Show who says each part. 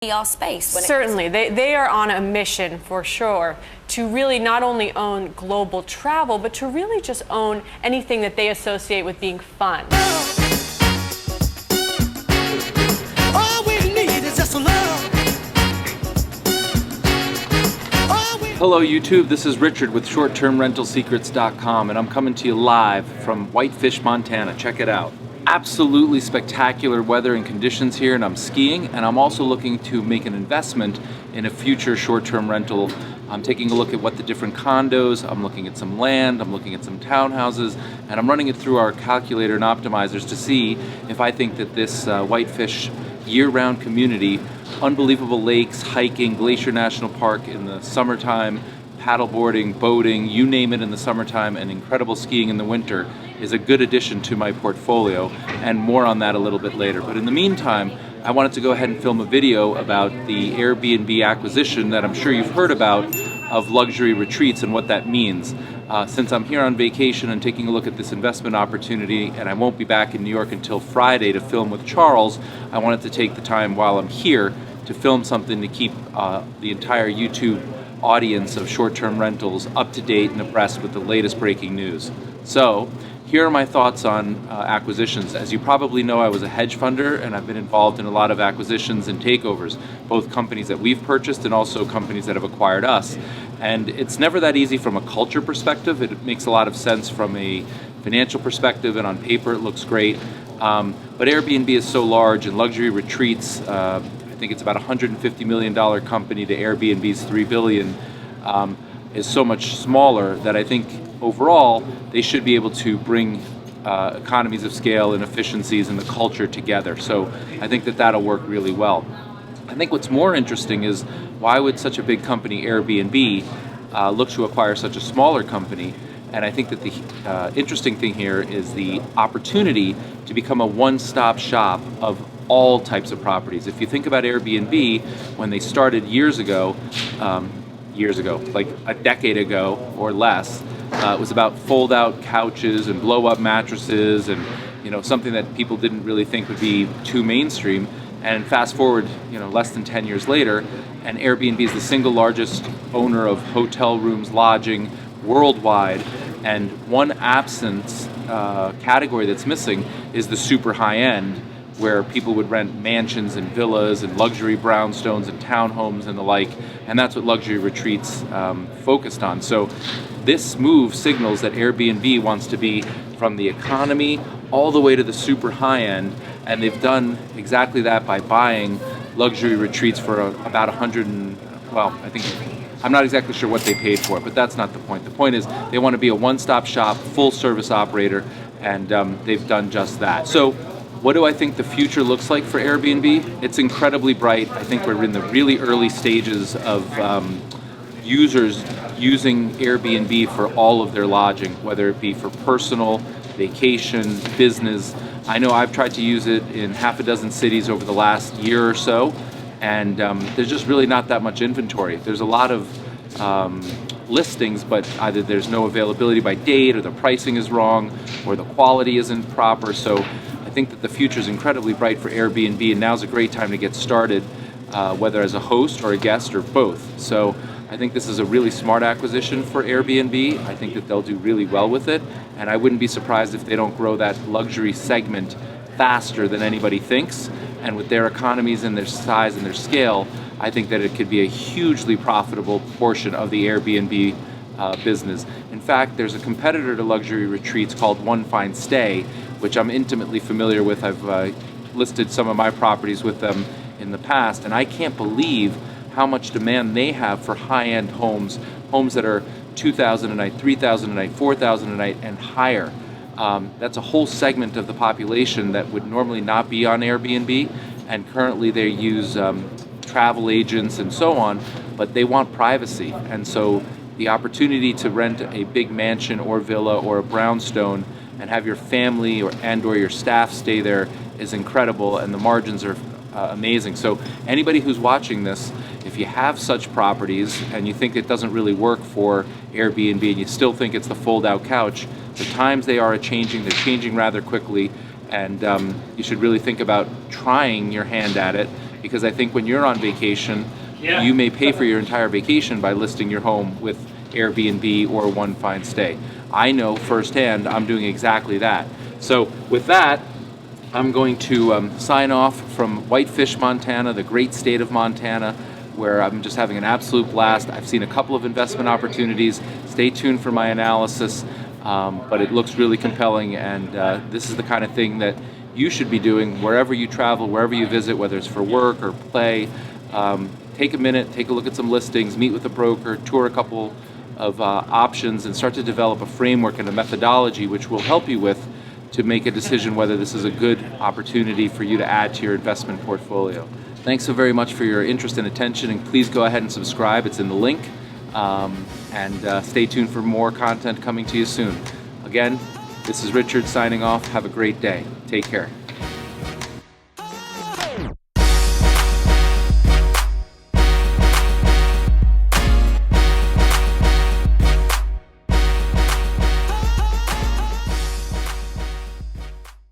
Speaker 1: our space.
Speaker 2: Certainly, they are on a mission for sure to really not only own global travel, but to really just own anything that they associate with being fun.
Speaker 3: All we need is just love.
Speaker 4: Hello YouTube, this is Richard with ShortTermRentalSecrets.com, and I'm coming to you live from Whitefish, Montana. Check it out. Absolutely spectacular weather and conditions here, and I'm skiing, and I'm also looking to make an investment in a future short-term rental. I'm taking a look at what the different condos, I'm looking at some land, I'm looking at some townhouses, and I'm running it through our calculator and optimizers to see if I think that this Whitefish year-round community, unbelievable lakes, hiking, Glacier National Park in the summertime, paddleboarding, boating, you name it in the summertime, and incredible skiing in the winter, is a good addition to my portfolio, and more on that a little bit later. But in the meantime, I wanted to go ahead and film a video about the Airbnb acquisition that I'm sure you've heard about of luxury retreats and what that means. Since I'm here on vacation and taking a look at this investment opportunity, and I won't be back in New York until Friday to film with Charles, I wanted to take the time while I'm here to film something to keep the entire YouTube audience of short-term rentals up to date and abreast with the latest breaking news. So, here are my thoughts on acquisitions. As you probably know, I was a hedge funder, and I've been involved in a lot of acquisitions and takeovers, both companies that we've purchased and also companies that have acquired us. And it's never that easy from a culture perspective. It makes a lot of sense from a financial perspective, and on paper it looks great. But Airbnb is so large, and luxury retreats, I think it's about a $150 million company to Airbnb's $3 billion, is so much smaller that I think overall they should be able to bring economies of scale and efficiencies and the culture together. So I think that that'll work really well. I think what's more interesting is, why would such a big company, Airbnb, look to acquire such a smaller company? And I think that the interesting thing here is the opportunity to become a one-stop shop of all types of properties. If you think about Airbnb, when they started years ago, like a decade ago or less, it was about fold-out couches and blow-up mattresses, and something that people didn't really think would be too mainstream. And fast forward, less than 10 years later, and Airbnb is the single largest owner of hotel rooms, lodging worldwide. And one absence category that's missing is the super high-end, where people would rent mansions and villas and luxury brownstones and townhomes and the like, and that's what luxury retreats focused on. So this move signals that Airbnb wants to be from the economy all the way to the super high end, and they've done exactly that by buying luxury retreats for about I'm not exactly sure what they paid for it, but that's not the point. The point is they want to be a one-stop shop, full-service operator, and they've done just that. So what do I think the future looks like for Airbnb? It's incredibly bright. I think we're in the really early stages of users using Airbnb for all of their lodging, whether it be for personal, vacation, business. I know I've tried to use it in half a dozen cities over the last year or so, and there's just really not that much inventory. There's a lot of listings, but either there's no availability by date, or the pricing is wrong, or the quality isn't proper. So I think that the future is incredibly bright for Airbnb, and now's a great time to get started, whether as a host or a guest or both. So I think this is a really smart acquisition for Airbnb. I think that they'll do really well with it, and I wouldn't be surprised if they don't grow that luxury segment faster than anybody thinks. And with their economies and their size and their scale, I think that it could be a hugely profitable portion of the Airbnb business. In fact, there's a competitor to luxury retreats called One Fine Stay, which I'm intimately familiar with. I've listed some of my properties with them in the past, and I can't believe how much demand they have for high-end homes that are $2,000 a night, $3,000 a night, $4,000 a night, and higher. That's a whole segment of the population that would normally not be on Airbnb, and currently they use travel agents and so on, but they want privacy. And so the opportunity to rent a big mansion or villa or a brownstone and have your family or your staff stay there is incredible, and the margins are amazing. So anybody who's watching this, if you have such properties and you think it doesn't really work for Airbnb and you still think it's the fold-out couch, the times they are changing, they're changing rather quickly, and you should really think about trying your hand at it because I think when you're on vacation, you may pay for your entire vacation by listing your home with Airbnb or One Fine Stay. I know firsthand I'm doing exactly that. So with that, I'm going to sign off from Whitefish, Montana, the great state of Montana, where I'm just having an absolute blast. I've seen a couple of investment opportunities. Stay tuned for my analysis, but it looks really compelling, and this is the kind of thing that you should be doing wherever you travel, wherever you visit, whether it's for work or play. Take a minute, take a look at some listings, meet with a broker, tour a couple of options, and start to develop a framework and a methodology which will help you with to make a decision whether this is a good opportunity for you to add to your investment portfolio. Thanks so very much for your interest and attention, and please go ahead and subscribe. It's in the link, and stay tuned for more content coming to you soon. Again, this is Richard signing off. Have a great day. Take care.